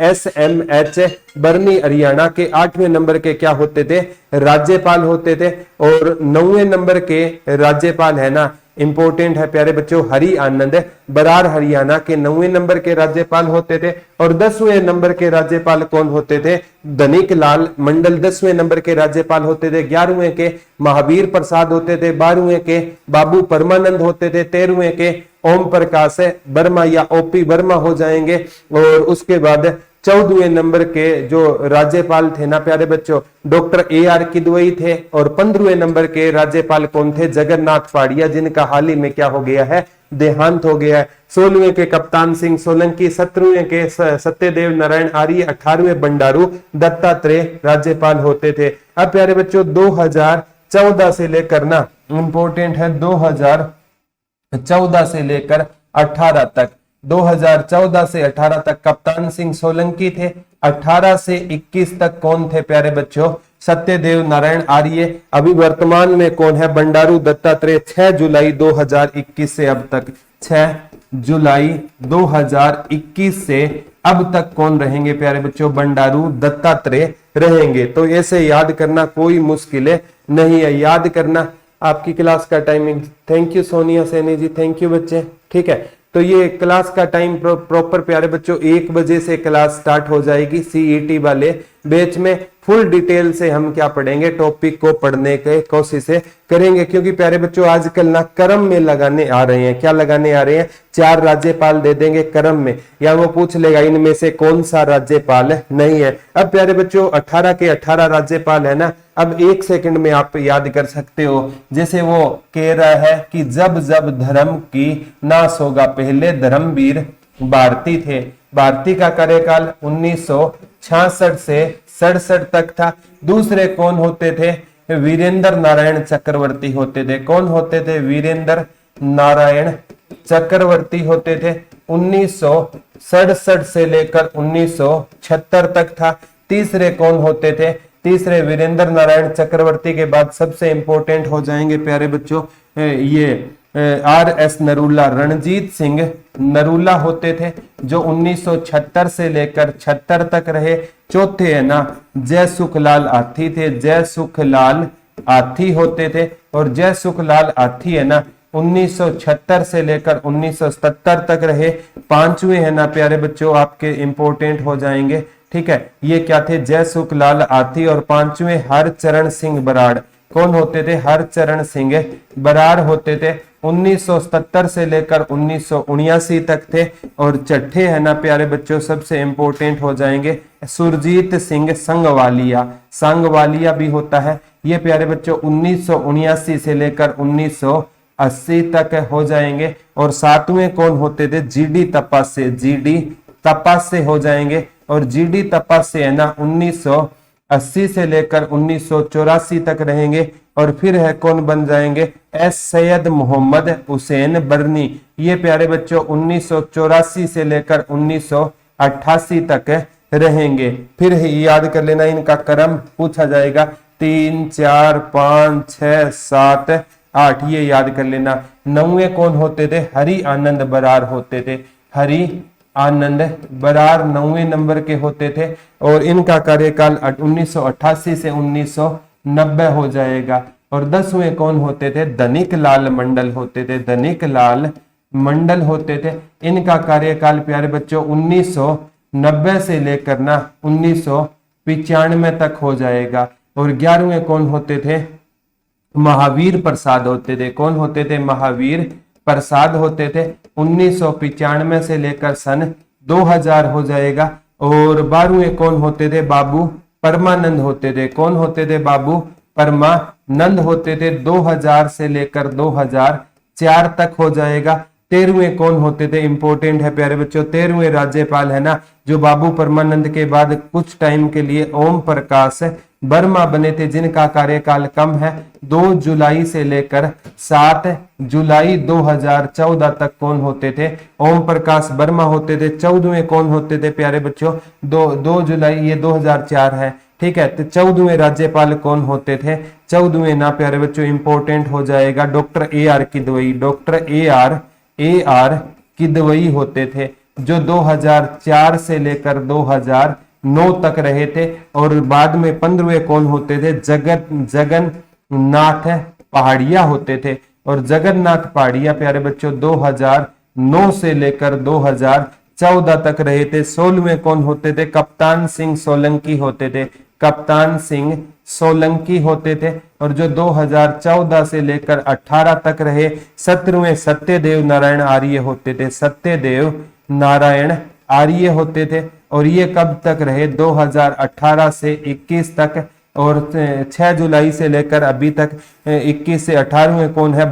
SMH बरनी हरियाणा के 8वें नंबर के क्या होते थे? राज्यपाल होते थे। और 9वें नंबर के राज्यपाल है ना, इंपॉर्टेंट है प्यारे बच्चों, हरि आनंद बरार हरियाणा के 9वें नंबर के राज्यपाल होते थे। और 10वें नंबर के राज्यपाल कौन होते थे? धनिक लाल मंडल 10वें नंबर के राज्यपाल होते थे। 11वें के महावीर प्रसाद होते थे। 12वें के बाबू परमानंद होते थे। 13वें के ओम प्रकाश वर्मा या OP वर्मा हो जाएंगे। और उसके बाद 14वें नंबर के जो राज्यपाल थे ना प्यारे बच्चों, डॉक्टर AR किदवई थे। और 15वें नंबर के राज्यपाल कौन थे? जगन्नाथ पहाड़िया, जिनका हाल ही में क्या हो गया है? देहांत हो गया है। 16वें के कप्तान सिंह सोलंकी, 17वें के सत्यदेव नारायण आर्य, 18वें बंडारू दत्तात्रेय राज्यपाल होते थे। अब प्यारे बच्चों 2014 से लेकर ना, इंपॉर्टेंट है, 2014 से लेकर 18 तक, 2014 से 18 तक कप्तान सिंह सोलंकी थे। 18 से 21 तक कौन थे प्यारे बच्चों? सत्यदेव नारायण आर्य। अभी वर्तमान में कौन है? बंडारू दत्तात्रेय। 6 जुलाई 2021 से अब तक, 6 जुलाई 2021 से अब तक कौन रहेंगे प्यारे बच्चों? बंडारू दत्तात्रेय रहेंगे। तो ऐसे याद करना कोई मुश्किल नहीं है, याद करना। आपकी क्लास का timing, thank you Sonia Saini ji, thank you बच्चे। ठीक है, तो ये क्लास का टाइम प्रॉपर प्यारे बच्चों 1 बजे से क्लास स्टार्ट हो जाएगी CET वाले बैच में। फुल डिटेल से हम क्या पढ़ेंगे, टॉपिक को पढ़ने की कोशिश करेंगे, क्योंकि प्यारे बच्चों आजकल ना क्रम में लगाने आ रहे हैं। क्या लगाने आ रहे हैं? 4 राज्यपाल दे देंगे क्रम में, या वो पूछ लेगा इनमें से कौन सा राज्यपाल नहीं है। अब प्यारे बच्चों 18 के 18 राज्यपाल है ना। अब 1 सेकंड में आप याद कर सकते हो। जैसे वो कह रहा है कि जब जब धर्म की नाश होगा, पहले धर्मवीर भारती थे। भारती का कार्यकाल 1966 से 67 तक था। दूसरे कौन होते थे? वीरेंद्र नारायण चक्रवर्ती होते थे। कौन होते थे? वीरेंद्र नारायण चक्रवर्ती होते थे। 1967 से लेकर 1976 तक था। तीसरे कौन होते थे? तीसरे वीरेंद्र नारायण चक्रवर्ती के बाद सबसे इंपॉर्टेंट हो जाएंगे प्यारे बच्चों ये RS नरूला, रणजीत सिंह नरूला होते थे, जो 1976 से लेकर 76 तक रहे। चौथे है ना जय सुखलाल आथी थे। जय सुखलाल आथी होते थे, और जय सुखलाल आथी है ना 1976 से लेकर 1970 तक रहे। पांचवें है ना प्यारे बच्चों आपके इंपॉर्टेंट हो जाएंगे, ठीक है। ये क्या थे? जय सुखलाल आथी। और पांचवें हरचरण सिंह बराड़। कौन होते थे? हरचरण सिंह बराड़ होते थे। 1970 से लेकर 1979 तक थे। और छठे है ना प्यारे बच्चों सबसे इंपॉर्टेंट हो जाएंगे सुरजीत सिंह संगवालिया। संगवालिया भी होता है। ये प्यारे बच्चों 1979 से लेकर 1980 तक हो जाएंगे। और सातवें कौन होते थे? GD तपासे। GD तपासे हो जाएंगे। और GD तपासे है ना 1980 से लेकर 1984 तक रहेंगे। और फिर है कौन बन जाएंगे? S सैयद मोहम्मद हुसैन बरनी। ये प्यारे बच्चों 1984 से लेकर 1988 तक रहेंगे। फिर याद कर लेना इनका क्रम पूछा जाएगा 3 4 5 6 7 8, ये याद कर लेना। 9वें कौन होते थे? हरि आनंद बरार होते थे। हरि आनंद बरार 9वें नंबर के होते थे। और इनका कार्यकाल 1988 से 1990 हो जाएगा। और 10वें कौन होते थे? धनिक लाल मंडल होते थे। धनिक लाल मंडल होते थे। इनका कार्यकाल प्यारे बच्चों 1990 से लेकर ना 1995 तक हो जाएगा। और 11वें कौन होते थे? महावीर प्रसाद होते थे। कौन होते थे? महावीर प्रसाद होते थे। 1995 से लेकर सन 2000 हो जाएगा। और 12वें कौन होते थे? बाबू परमानंद होते थे। कौन होते थे? बाबू परमानंद होते थे। 2000 से लेकर 2004 तक हो जाएगा। 13वें कौन होते थे? इंपॉर्टेंट है प्यारे बच्चों। 13वें राज्यपाल है ना जो बाबू परमानंद के बाद कुछ टाइम के लिए ओम प्रकाश वर्मा बने थे, जिनका कार्यकाल कम है। 2 जुलाई से लेकर 7 जुलाई 2014 तक कौन होते थे? ओम प्रकाश वर्मा होते थे। 14वें कौन होते थे प्यारे बच्चों? 2 जुलाई, ये 2004 है, ठीक है। तो 14वें राज्यपाल कौन होते थे? 14वें ना प्यारे बच्चों इंपॉर्टेंट हो जाएगा doctor AR Kidwai. Doctor AR Kidwai होते थे, जो 2004 से लेकर 2009 तक रहे थे। और बाद में 15वें कौन होते थे? जगन्नाथ पहाड़िया होते थे। और जगन्नाथ पहाड़िया प्यारे बच्चों 2009 से लेकर 2014 तक रहे थे। 16वें कौन होते थे? कप्तान सिंह सोलंकी होते थे। कप्तान सिंह सोलंकी होते थे। और जो 2014 से लेकर 18 तक रहे। 17वें सत्यदेव नारायण आर्य होते थे। सत्यदेव नारायण आर्य होते थे। और ये कब तक रहे? 2018 से 21 तक। और 6 जुलाई से लेकर अभी तक 21 से 18वें कौन है?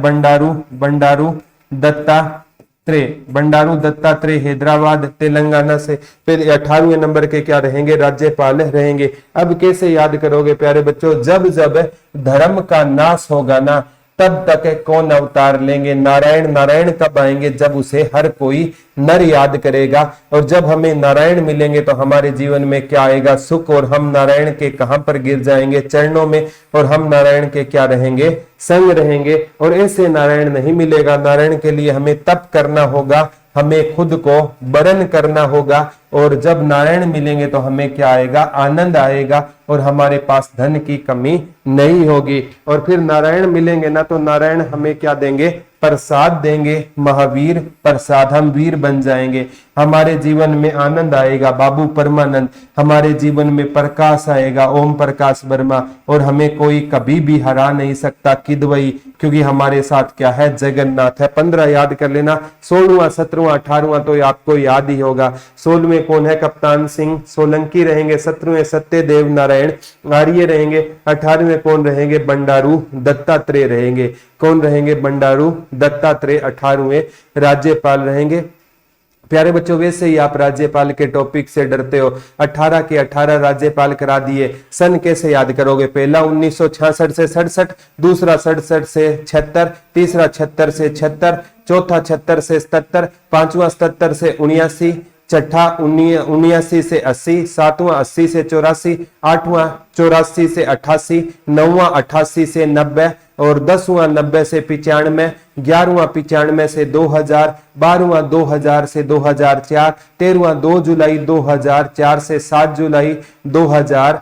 बंडारू दत्तात्रेय। बंडारू दत्तात्रेय हैदराबाद तेलंगाना से। फिर 18वें नंबर के क्या रहेंगे? राज्यपाल रहेंगे। अब कैसे याद करोगे प्यारे बच्चों? जब जब धर्म का नाश होगा ना तब तक कौन अवतार लेंगे? नारायण। नारायण कब आएंगे? जब उसे हर कोई नर याद करेगा। और जब हमें नारायण मिलेंगे तो हमारे जीवन में क्या आएगा? सुख। और हम नारायण के कहां पर गिर जाएंगे? चरणों में। और हम नारायण के क्या रहेंगे? संग रहेंगे। और ऐसे नारायण नहीं मिलेगा। नारायण के लिए हमें तप करना होगा, हमें खुद को बरन करना होगा, और जब नारायण मिलेंगे तो हमें क्या आएगा, आनंद आएगा और हमारे पास धन की कमी नहीं होगी। और फिर नारायण मिलेंगे ना तो नारायण हमें क्या देंगे, प्रसाद देंगे, महावीर प्रसाद, हम वीर बन जाएंगे, हमारे जीवन में आनंद आएगा, बाबू परमानंद, हमारे जीवन में प्रकाश आएगा, ओम प्रकाश वर्मा, और हमें कोई कभी भी हरा नहीं सकता किदवई, क्योंकि हमारे साथ क्या है, जगन्नाथ है। 15 याद कर लेना, 16वां 17वां 18वां तो आपको याद ही होगा। 16वें कौन है, कप्तान सिंह सोलंकी रहेंगे, 17वें सत्यदेव नारायण आर्य रहेंगे, 18वें कौन रहेंगे, बंडारू दत्तात्रेय रहेंगे। कौन रहेंगे, बंडारू दत्तात्रेय 18वें राज्यपाल रहेंगे। प्यारे बच्चों, वैसे ही आप राज्यपाल के टॉपिक से डरते हो, 18 के 18 राज्यपाल करा दिए। सन कैसे याद करोगे, पहला 1966 से 67, दूसरा 67 से 76, तीसरा 76 से 76, चौथा 76 से 77, पांचवा 77 से 79, छठा 79 से 80, सातवां 80 से 84, आठवां 84 से 88, नौवां 88 से 90 और 10वां 90 से 95, 11वां 95 से 2000, 12वां 2000 से 2004, 13वां 2 जुलाई 2004 से 7 जुलाई 2000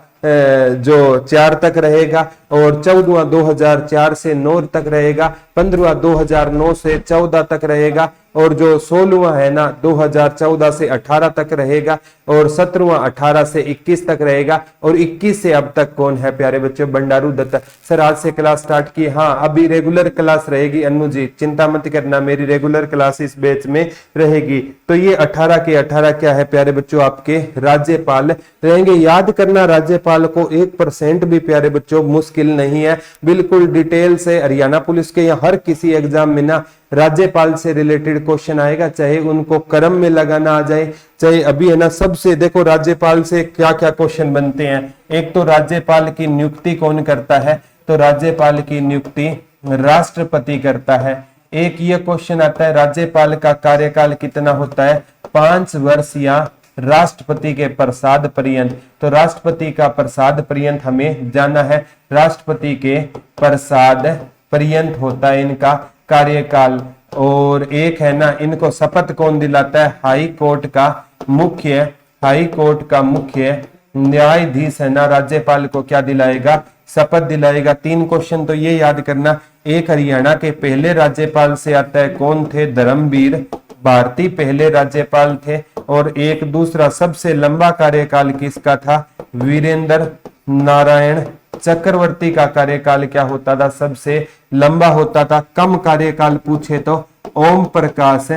जो 4 तक रहेगा, और 14वां 2004 से 9 तक रहेगा, 15वां 2009 से 14 तक रहेगा, और जो 16वां है ना 2014 से 18 तक रहेगा, और 17वां 18 से 21 तक रहेगा, और 21 से अब तक कौन है प्यारे बच्चों, बंडारू दत्ता। सर आज से क्लास स्टार्ट की, हाँ अभी रेगुलर क्लास रहेगी अनु जी, चिंता मत करना, मेरी रेगुलर क्लास इस बैच में रहेगी। तो ये 18 के 18 क्या है प्यारे बच्चों, आपके राज्यपाल रहेंगे। याद करना राज्यपाल को 1% भी प्यारे बच्चों मुश्किल नहीं है, बिल्कुल डिटेल से। हरियाणा पुलिस के या हर किसी एग्जाम में ना राज्यपाल से रिलेटेड क्वेश्चन आएगा, चाहे उनको क्रम में लगाना आ जाए, चाहे अभी है ना। सबसे देखो राज्यपाल से क्या क्या क्वेश्चन बनते हैं। एक तो राज्यपाल की नियुक्ति कौन करता है, तो राज्यपाल की नियुक्ति राष्ट्रपति करता है। एक ये क्वेश्चन आता है, राज्यपाल का कार्यकाल कितना होता है, 5 वर्ष या राष्ट्रपति के प्रसाद पर्यंत। तो राष्ट्रपति का प्रसाद पर्यंत हमें जाना है, राष्ट्रपति के प्रसाद पर्यंत होता है इनका कार्यकाल। और एक है ना, इनको शपथ कौन दिलाता है, हाई कोर्ट का मुख्य, हाई कोर्ट का मुख्य न्यायाधीश है ना, राज्यपाल को क्या दिलाएगा, शपथ दिलाएगा। 3 क्वेश्चन तो ये याद करना। एक हरियाणा के पहले राज्यपाल से आता है, कौन थे, धर्मवीर भारती पहले राज्यपाल थे। और एक दूसरा सबसे लंबा कार्यकाल किसका था, वीरेंद्र नारायण चक्रवर्ती का कार्यकाल क्या होता था, सबसे लंबा होता था। कम कार्यकाल पूछे तो ओम प्रकाश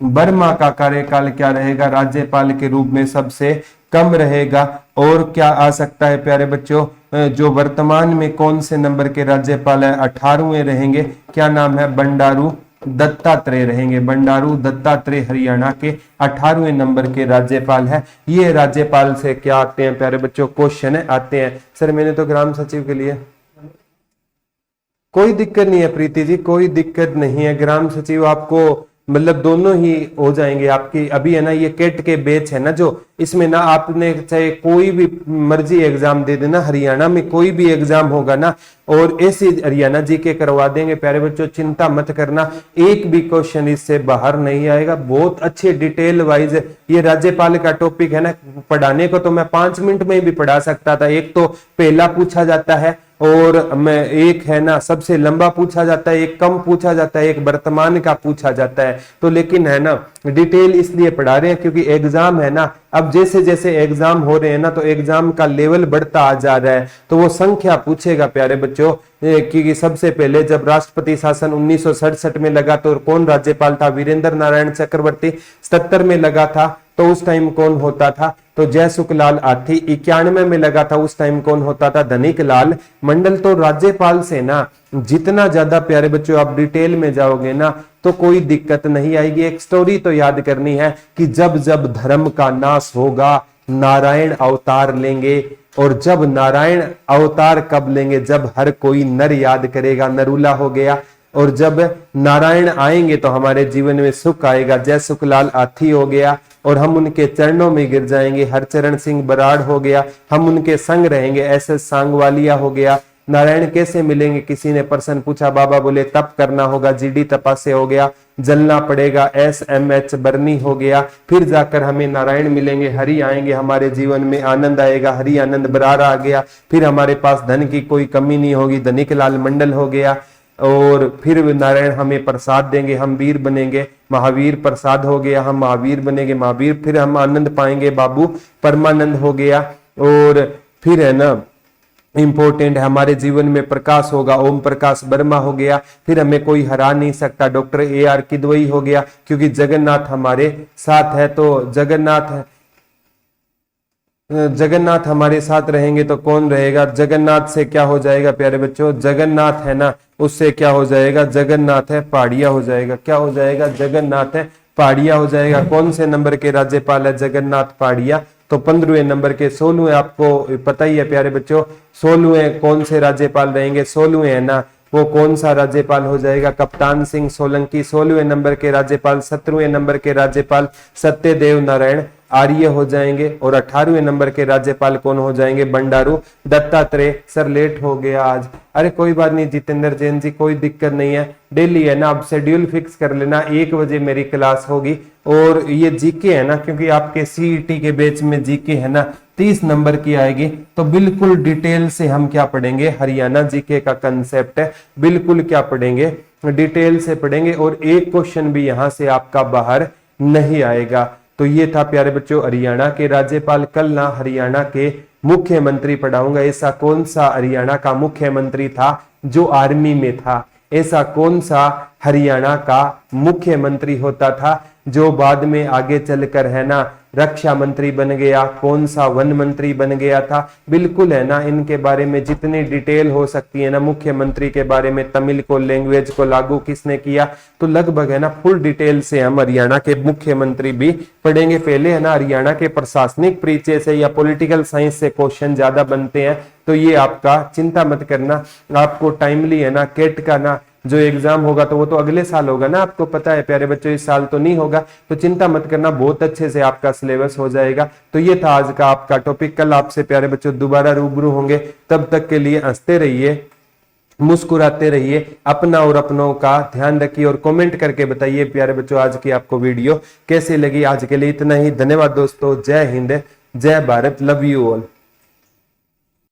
वर्मा का कार्यकाल क्या रहेगा, राज्यपाल के रूप में सबसे कम रहेगा। और क्या आ सकता है प्यारे बच्चों, जो वर्तमान में कौन से नंबर के राज्यपाल है, 18वें रहेंगे, क्या नाम है, बंडारू दत्तात्रेय रहेंगे। बंडारू दत्तात्रेय हरियाणा के 18वें नंबर के राज्यपाल है। ये राज्यपाल से क्या आते हैं प्यारे बच्चों, क्वेश्चन आते हैं। सर मैंने तो ग्राम सचिव के लिए, कोई दिक्कत नहीं है प्रीति जी, कोई दिक्कत नहीं है। ग्राम सचिव आपको मतलब दोनों ही हो जाएंगे आपकी। अभी है ना ये केट के बैच है ना, जो इसमें ना आपने चाहे कोई भी मर्जी एग्जाम दे देना, हरियाणा में कोई भी एग्जाम होगा ना, और ऐसे हरियाणा जीके करवा देंगे प्यारे बच्चों, चिंता मत करना, एक भी क्वेश्चन इससे बाहर नहीं आएगा। बहुत अच्छे डिटेल वाइज ये राज्यपाल का टॉपिक है ना, पढ़ाने को तो मैं 5 मिनट में भी पढ़ा सकता था। एक तो पहला पूछा जाता है, और मैं एक है ना सबसे लंबा पूछा जाता है, एक कम पूछा जाता है, एक वर्तमान का पूछा जाता है। तो लेकिन है ना डिटेल इसलिए पढ़ा रहे हैं क्योंकि एग्जाम है ना, अब जैसे जैसे एग्जाम हो रहे हैं ना, तो एग्जाम का लेवल बढ़ता आ जा रहा है। तो वो संख्या पूछेगा प्यारे बच्चों, क्योंकि सबसे पहले जब राष्ट्रपति शासन 1967 में लगा तो कौन राज्यपाल था, वीरेंद्र नारायण चक्रवर्ती। 77 में लगा था तो उस टाइम कौन होता था, तो जय सुखलाल आठी। 91 में लगा था, उस टाइम कौन होता था, धनिक लाल मंडल। तो राज्यपाल से ना जितना ज्यादा प्यारे बच्चों आप डिटेल में जाओगे ना, तो कोई दिक्कत नहीं आएगी। एक स्टोरी तो याद करनी है कि जब जब धर्म का नाश होगा नारायण अवतार लेंगे। और जब नारायण अवतार कब लेंगे, जब हर कोई नर याद करेगा, नरूला हो गया। और जब नारायण आएंगे तो हमारे जीवन में सुख आएगा। जय सुखलाल आथी हो गया और हम उनके चरणों में गिर जाएंगे। हरचरण सिंह बराड़ हो गया, हम उनके संग रहेंगे। एस एस सांगवालिया हो गया, नारायण कैसे मिलेंगे, किसी ने प्रश्न पूछा। बाबा बोले तप करना होगा, जीडी तपासे हो गया, जलना पड़ेगा, SMH बरनी हो गया, फिर जाकर हमें नारायण मिलेंगे, हरि आएंगे हमारे जीवन में, आनंद आएगा, हरि आनंद बरारा आ गया, फिर हमारे पास धन की कोई कमी नहीं होगी, धनिक लाल मंडल हो गया, और फिर नारायण हमें प्रसाद देंगे, हम वीर बनेंगे, महावीर प्रसाद हो गया, हम महावीर बनेंगे, महावीर, फिर हम आनंद पाएंगे, बाबू परमानंद हो गया, और फिर है ना इंपॉर्टेंट है हमारे जीवन में प्रकाश होगा, ओम प्रकाश वर्मा हो गया, फिर हमें कोई हरा नहीं सकता, डॉक्टर AR किदवई हो गया, क्योंकि जगन्नाथ हमारे साथ है। तो जगन्नाथ हमारे साथ रहेंगे तो कौन रहेगा, जगन्नाथ से क्या हो जाएगा प्यारे बच्चों, जगन्नाथ है ना, उससे क्या हो जाएगा, जगन्नाथ है पहाड़िया हो जाएगा, क्या हो जाएगा, जगन्नाथ है पहाड़िया हो जाएगा। कौन से नंबर के राज्यपाल है जगन्नाथ पहाड़िया, तो 15वें नंबर के। 16वें आपको पता ही है प्यारे बच्चों, 16वें कौन से राज्यपाल रहेंगे, 16वें है ना, वो कौन सा राज्यपाल हो जाएगा, कप्तान सिंह सोलंकी 16वें नंबर के राज्यपाल। 17वें नंबर के राज्यपाल सत्यदेव नारायण आर्य हो जाएंगे, और 18वें नंबर के राज्यपाल कौन हो जाएंगे, बंडारू दत्तात्रेय। सर लेट हो गया आज, अरे कोई बात नहीं जितेंद्र जैन जी, कोई दिक्कत नहीं है, डेली है ना, आप शेड्यूल फिक्स कर लेना, 1 बजे मेरी क्लास होगी। और ये जीके है ना, क्योंकि आपके CET के बैच में जीके है ना 30 नंबर की आएगी, तो बिल्कुल डिटेल से हम क्या पढ़ेंगे, हरियाणा जीके का कंसेप्ट है, बिल्कुल क्या पढ़ेंगे, डिटेल से पढ़ेंगे, और एक क्वेश्चन भी यहां से आपका बाहर नहीं आएगा। तो ये था प्यारे बच्चों हरियाणा के राज्यपाल। कल ना हरियाणा के मुख्यमंत्री पढ़ाऊंगा, ऐसा कौन सा हरियाणा का मुख्यमंत्री था जो आर्मी में था, ऐसा कौन सा हरियाणा का मुख्यमंत्री होता था जो बाद में आगे चलकर है ना रक्षा मंत्री बन गया, कौन सा वन मंत्री बन गया था, बिल्कुल है ना इनके बारे में जितनी डिटेल हो सकती है ना, मुख्यमंत्री के बारे में, तमिल को लैंग्वेज को लागू किसने किया, तो लगभग है ना फुल डिटेल से हम हरियाणा के मुख्यमंत्री भी पढ़ेंगे। पहले है ना हरियाणा के प्रशासनिक परिचय से या पॉलिटिकल साइंस से क्वेश्चन ज्यादा बनते हैं, तो ये आपका चिंता मत करना, आपको टाइमली है ना केट का ना जो एग्जाम होगा तो वो तो अगले साल होगा ना, आपको पता है प्यारे बच्चों, इस साल तो नहीं होगा, तो चिंता मत करना, बहुत अच्छे से आपका सिलेबस हो जाएगा। तो ये था आज का आपका टॉपिक, कल आपसे प्यारे बच्चों दोबारा रूबरू होंगे, तब तक के लिए हंसते रहिए, मुस्कुराते रहिए, अपना और अपनों का ध्यान रखिए, और कमेंट करके बताइए प्यारे बच्चों आज की आपको वीडियो कैसी लगी। आज के लिए इतना ही, धन्यवाद दोस्तों, जय हिंद, जय भारत, लव यू ऑल।